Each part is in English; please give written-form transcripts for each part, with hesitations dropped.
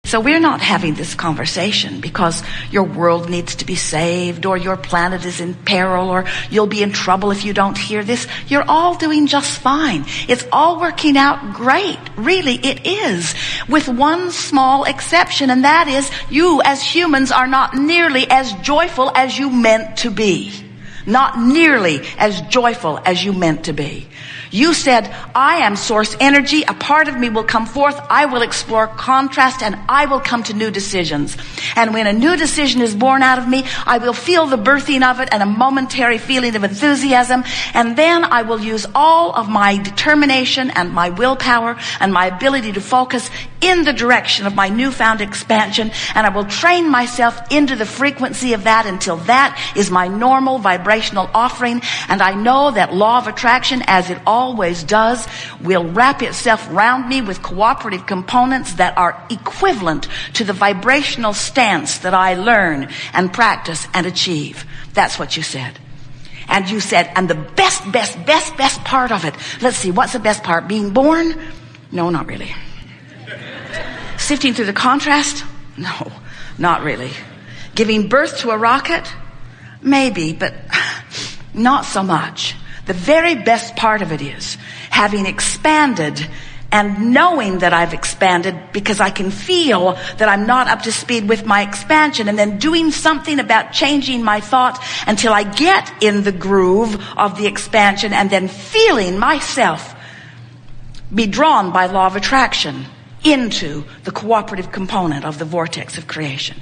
So we're not having this conversation because your world needs to be saved or your planet is in peril or you'll be in trouble if you don't hear this. You're all doing just fine. It's all working out great. Really, it is. With one small exception, and that is you as humans are not nearly as joyful as you meant to be. Not nearly as joyful as you meant to be. You said, I am source energy. A part of me will come forth. I will explore contrast and I will come to new decisions. And when a new decision is born out of me, I will feel the birthing of it and a momentary feeling of enthusiasm. And then I will use all of my determination and my willpower and my ability to focus in the direction of my newfound expansion. And I will train myself into the frequency of that until that is my normal vibrational offering. And I know that law of attraction, as it always does, will wrap itself around me with cooperative components that are equivalent to the vibrational stance that I learn and practice and achieve. That's what you said. And you said, and the best part of it. Let's see, what's the best part? Being born? No, not really. Sifting through the contrast? No, not really. Giving birth to a rocket? Maybe, but not so much. The very best part of it is having expanded and knowing that I've expanded because I can feel that I'm not up to speed with my expansion, and then doing something about changing my thought until I get in the groove of the expansion, and then feeling myself be drawn by law of attraction into the cooperative component of the vortex of creation.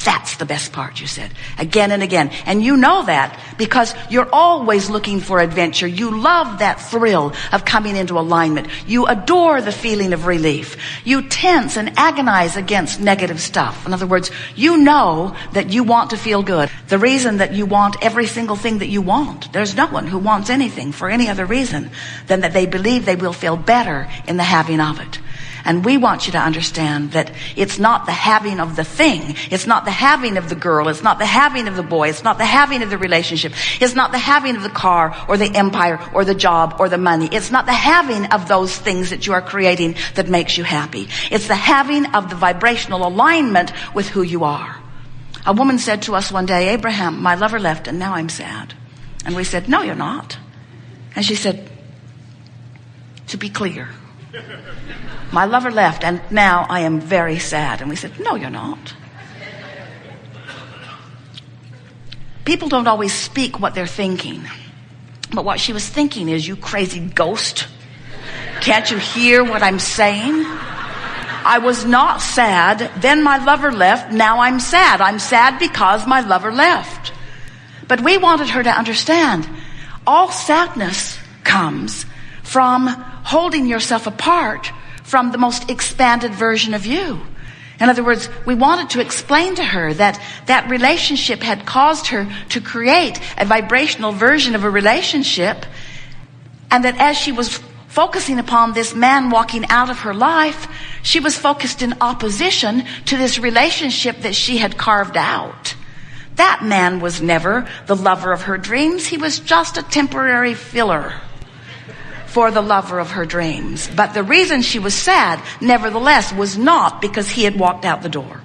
That's the best part, you said, again and again. And you know that because you're always looking for adventure. You love that thrill of coming into alignment. You adore the feeling of relief. You tense and agonize against negative stuff. In other words, you know that you want to feel good. The reason that you want every single thing that you want. There's no one who wants anything for any other reason than that they believe they will feel better in the having of it. And we want you to understand that it's not the having of the thing. It's not the having of the girl. It's not the having of the boy. It's not the having of the relationship. It's not the having of the car or the empire or the job or the money. It's not the having of those things that you are creating that makes you happy. It's the having of the vibrational alignment with who you are. A woman said to us one day, Abraham, my lover left and now I'm sad. And we said, no, you're not. And she said, to be clear, my lover left and now I am very sad. And we said, no, you're not. People don't always speak what they're thinking. But what she was thinking is, you crazy ghost. Can't you hear what I'm saying? I was not sad. Then my lover left. Now I'm sad. I'm sad because my lover left. But we wanted her to understand all sadness comes from holding yourself apart from the most expanded version of you. In other words, we wanted to explain to her that that relationship had caused her to create a vibrational version of a relationship, and that as she was focusing upon this man walking out of her life, she was focused in opposition to this relationship that she had carved out. That man was never the lover of her dreams. He was just a temporary filler for the lover of her dreams. But the reason she was sad, nevertheless, was not because he had walked out the door.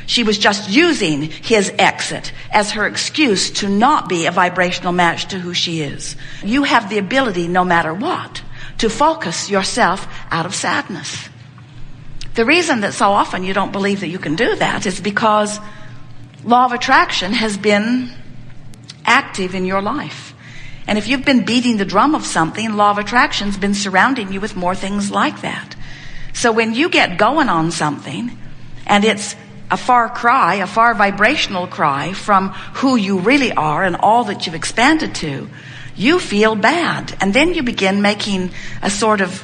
She was just using his exit as her excuse to not be a vibrational match to who she is. You have the ability, no matter what, to focus yourself out of sadness. The reason that so often you don't believe that you can do that is because law of attraction has been active in your life. And if you've been beating the drum of something, law of attraction's been surrounding you with more things like that. So when you get going on something, and it's a far cry, a far vibrational cry from who you really are and all that you've expanded to, you feel bad. And then you begin making a sort of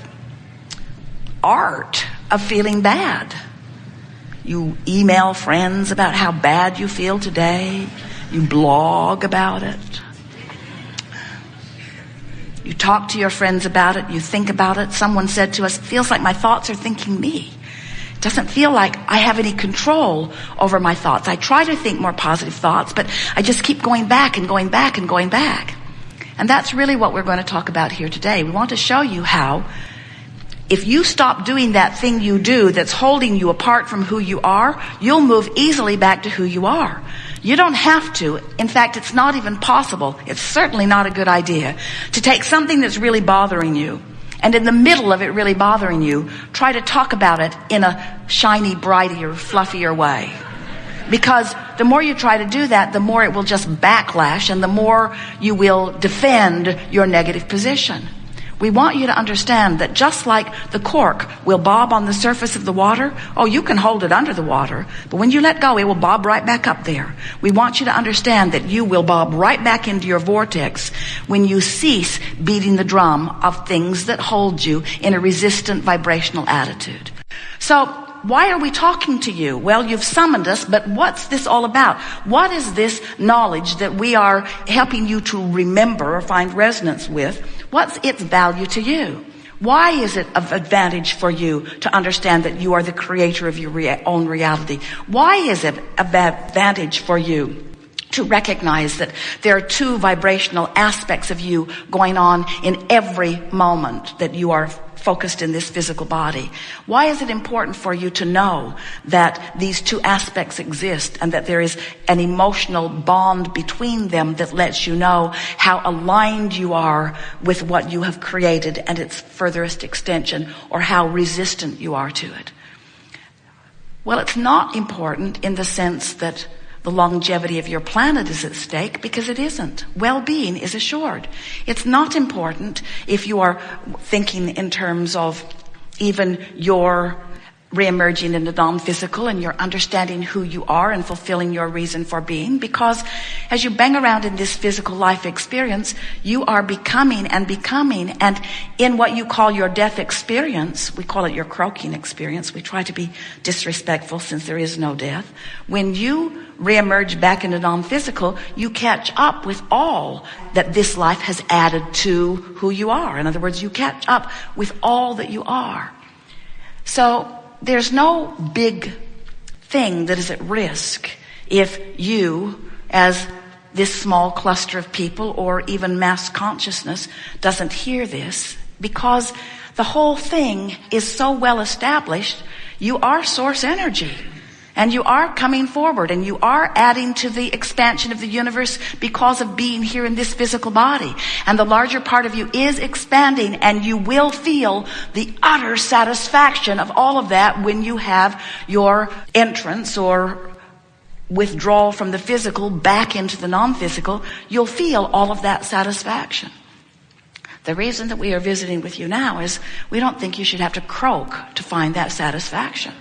art of feeling bad. You email friends about how bad you feel today. You blog about it. You talk to your friends about it. You think about it. Someone said to us, it feels like my thoughts are thinking me. It doesn't feel like I have any control over my thoughts. I try to think more positive thoughts, but I just keep going back and going back and going back. And that's really what we're going to talk about here today. We want to show you how if you stop doing that thing you do that's holding you apart from who you are, you'll move easily back to who you are. You don't have to. In fact, it's not even possible. It's certainly not a good idea to take something that's really bothering you, and in the middle of it really bothering you, try to talk about it in a shiny, brighter, fluffier way. Because the more you try to do that, the more it will just backlash, and the more you will defend your negative position. We want you to understand that just like the cork will bob on the surface of the water, you can hold it under the water, but when you let go, it will bob right back up there. We want you to understand that you will bob right back into your vortex when you cease beating the drum of things that hold you in a resistant vibrational attitude. So, why are we talking to you? Well, you've summoned us, but what's this all about? What is this knowledge that we are helping you to remember or find resonance with? What's its value to you? Why is it of advantage for you to understand that you are the creator of your own reality? Why is it of advantage for you to recognize that there are two vibrational aspects of you going on in every moment that you are focused in this physical body? Why is it important for you to know that these two aspects exist and that there is an emotional bond between them that lets you know how aligned you are with what you have created and its furthest extension, or how resistant you are to it? Well, it's not important in the sense that the longevity of your planet is at stake, because it isn't. Well-being is assured. It's not important if you are thinking in terms of even your reemerging in the non-physical and you're understanding who you are and fulfilling your reason for being, because as you bang around in this physical life experience, you are becoming, and in what you call your death experience, we call it your croaking experience. We try to be disrespectful since there is no death. When you reemerge back into non-physical, you catch up with all that this life has added to who you are. In other words, you catch up with all that you are. So there's no big thing that is at risk if you, as this small cluster of people, or even mass consciousness, doesn't hear this, because the whole thing is so well established. You are source energy, and you are coming forward, and you are adding to the expansion of the universe because of being here in this physical body. And the larger part of you is expanding, and you will feel the utter satisfaction of all of that when you have your entrance or withdrawal from the physical back into the non-physical. You'll feel all of that satisfaction. The reason that we are visiting with you now is we don't think you should have to croak to find that satisfaction.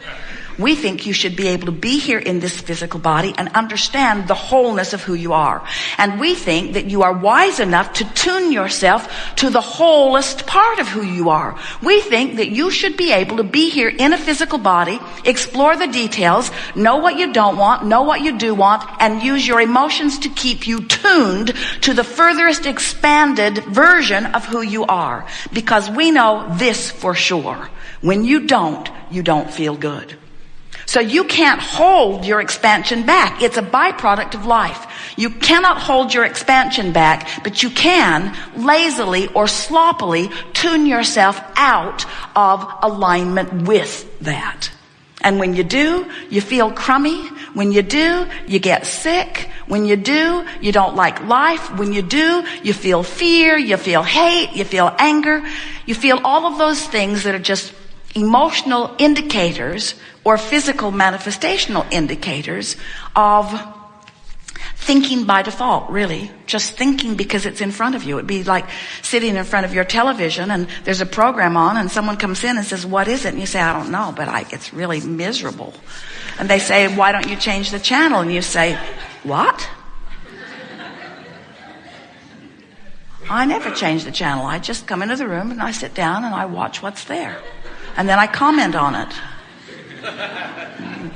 We think you should be able to be here in this physical body and understand the wholeness of who you are. And we think that you are wise enough to tune yourself to the wholest part of who you are. We think that you should be able to be here in a physical body, explore the details, know what you don't want, know what you do want, and use your emotions to keep you tuned to the furthest expanded version of who you are. Because we know this for sure. When you don't feel good. So you can't hold your expansion back. It's a byproduct of life. You cannot hold your expansion back, but you can lazily or sloppily tune yourself out of alignment with that. And when you do, you feel crummy. When you do, you get sick. When you do, you don't like life. When you do, you feel fear, you feel hate, you feel anger. You feel all of those things that are just emotional indicators or physical manifestational indicators of thinking by default, really. Just thinking because it's in front of you. It'd be like sitting in front of your television and there's a program on and someone comes in and says, "What is it?" And you say, "I don't know, but it's really miserable." And they say, "Why don't you change the channel?" And you say, "What?" I never change the channel. I just come into the room and I sit down and I watch what's there. And then I comment on it.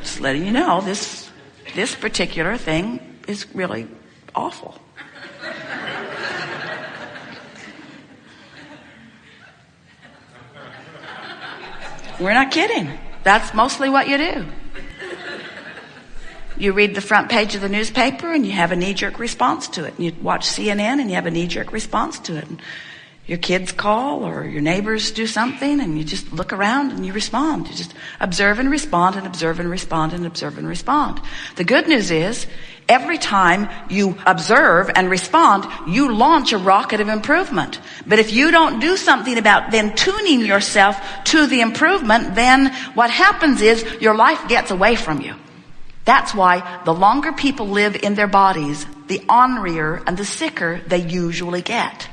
Just letting you know, this particular thing is really awful. We're not kidding. That's mostly what you do. You read the front page of the newspaper and you have a knee-jerk response to it. And you watch CNN and you have a knee-jerk response to it. And Your kids call or your neighbors do something and you just look around and you respond. You just observe and respond and observe and respond and observe and respond. The good news is every time you observe and respond, you launch a rocket of improvement. But if you don't do something about then tuning yourself to the improvement, then what happens is your life gets away from you. That's why the longer people live in their bodies, the ornerier and the sicker they usually get.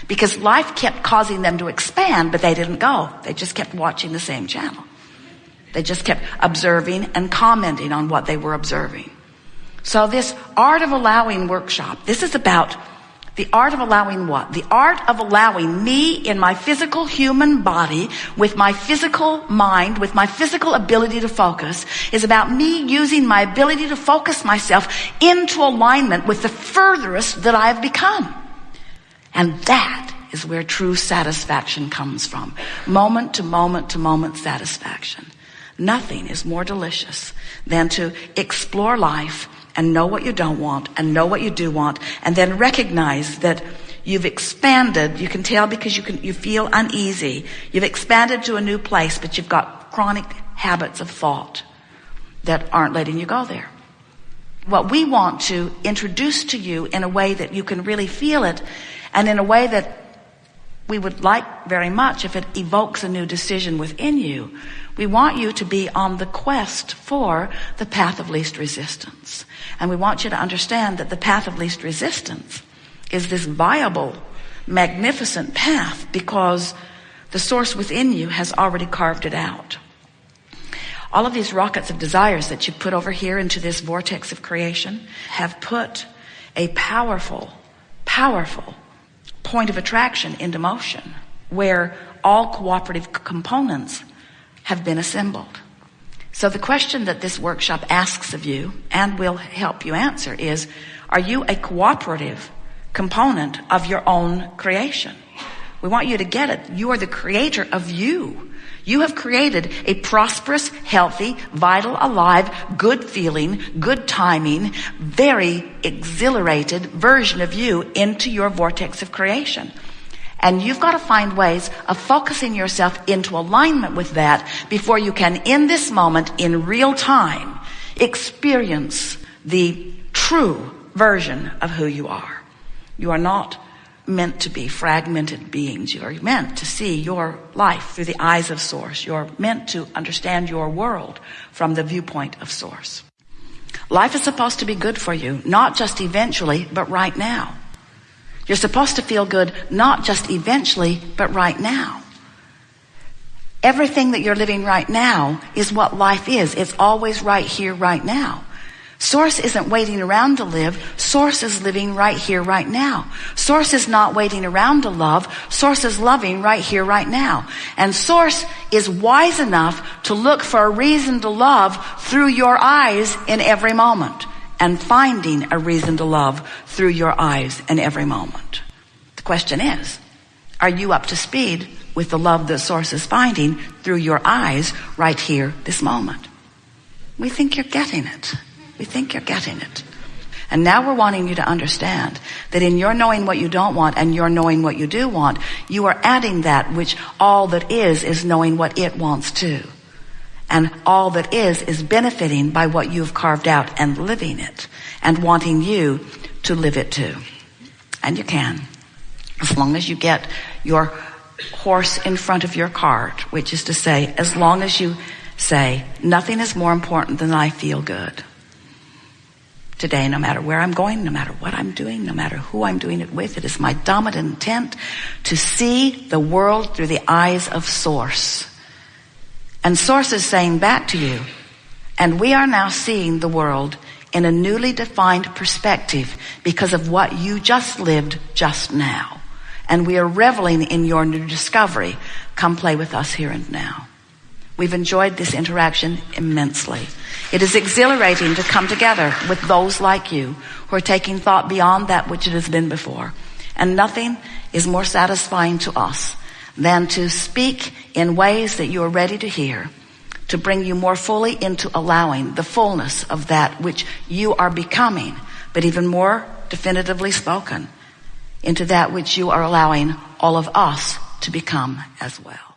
Because life kept causing them to expand, but they didn't go. They just kept watching the same channel. They just kept observing and commenting on what they were observing. So this Art of Allowing workshop, this is about the art of allowing what? The art of allowing me in my physical human body, with my physical mind, with my physical ability to focus, is about me using my ability to focus myself into alignment with the furthest that I have become. And that is where true satisfaction comes from. Moment to moment to moment satisfaction. Nothing is more delicious than to explore life and know what you don't want and know what you do want, and then recognize that you've expanded. You can tell because you feel uneasy. You've expanded to a new place, but you've got chronic habits of thought that aren't letting you go there. What we want to introduce to you in a way that you can really feel it, and in a way that we would like very much if it evokes a new decision within you, we want you to be on the quest for the path of least resistance. And we want you to understand that the path of least resistance is this viable, magnificent path because the source within you has already carved it out. All of these rockets of desires that you put over here into this vortex of creation have put a powerful, powerful point of attraction into motion where all cooperative components have been assembled. So the question that this workshop asks of you and will help you answer is, are you a cooperative component of your own creation? We want you to get it. You are the creator of you. You have created a prosperous, healthy, vital, alive, good feeling, good timing, very exhilarated version of you into your vortex of creation. And you've got to find ways of focusing yourself into alignment with that before you can, in this moment, in real time, experience the true version of who you are. You are not meant to be fragmented beings. You are meant to see your life through the eyes of Source. You're meant to understand your world from the viewpoint of Source. Life is supposed to be good for you, not just eventually, but right now. You're supposed to feel good, not just eventually, but right now. Everything that you're living right now is what life is. It's always right here, right now. Source isn't waiting around to live. Source is living right here, right now. Source is not waiting around to love. Source is loving right here, right now. And Source is wise enough to look for a reason to love through your eyes in every moment, and finding a reason to love through your eyes in every moment. The question is, are you up to speed with the love that Source is finding through your eyes right here, this moment? We think you're getting it. We think you're getting it. And now we're wanting you to understand that in your knowing what you don't want and your knowing what you do want, you are adding that which all that is knowing what it wants too. And all that is benefiting by what you've carved out and living it and wanting you to live it too. And you can, as long as you get your horse in front of your cart, which is to say, as long as you say, nothing is more important than I feel good. Today, no matter where I'm going, no matter what I'm doing, no matter who I'm doing it with, it is my dominant intent to see the world through the eyes of Source. And Source is saying back to you, and we are now seeing the world in a newly defined perspective because of what you just lived just now. And we are reveling in your new discovery. Come play with us here and now. We've enjoyed this interaction immensely. It is exhilarating to come together with those like you who are taking thought beyond that which it has been before. And nothing is more satisfying to us than to speak in ways that you are ready to hear, to bring you more fully into allowing the fullness of that which you are becoming, but even more definitively spoken, into that which you are allowing all of us to become as well.